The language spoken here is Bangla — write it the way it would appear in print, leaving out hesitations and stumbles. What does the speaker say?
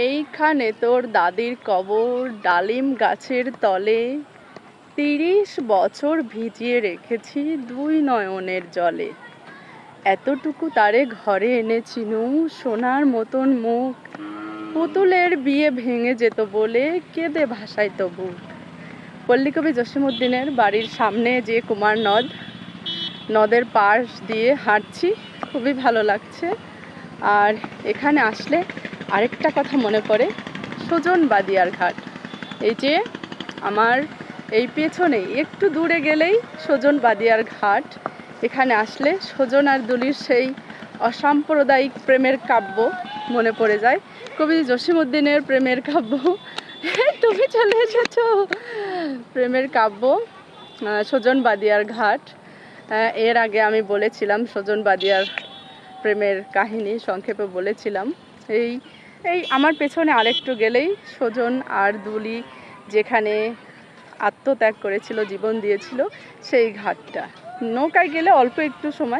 এইখানে তোর দাদির কবর, ডালিম গাছের তলে ৩০ বছর ভিজিয়ে রেখেছি দুই নয়নের জলে। এতটুকু তারে ঘরে এনেছিনু, সোনার মতন মুখ, পুতুলের বিয়ে ভেঙে যেত বলে কেঁদে ভাসাইত বুক। পল্লীকবি জসীমউদ্দীনের বাড়ির সামনে যে কুমার নদ, নদের পাশ দিয়ে হাঁটছি, খুবই ভালো লাগছে। আর এখানে আসলে আরেকটা কথা মনে পড়ে, সুজন বাদিয়ার ঘাট। এই যে আমার এই পেছনে একটু দূরে গেলেই সুজন বাদিয়ার ঘাট। এখানে আসলে সুজন আর দুলির সেই অসাম্প্রদায়িক প্রেমের কাব্য মনে পড়ে যায়, কবি জসীমউদ্দীনের প্রেমের কাব্য। তুমি চলে এসেছো। প্রেমের কাব্য সুজন বাদিয়ার ঘাট। এর আগে আমি বলেছিলাম সুজন বাদিয়ার প্রেমের কাহিনী, সংক্ষেপে বলেছিলাম। এই এই আমার পেছনে আরেকটু গেলেই সুজন আর দুলি যেখানে আত্মত্যাগ করেছিল, জীবন দিয়েছিল, সেই ঘাটটা। নৌকায় গেলে অল্প একটু সময়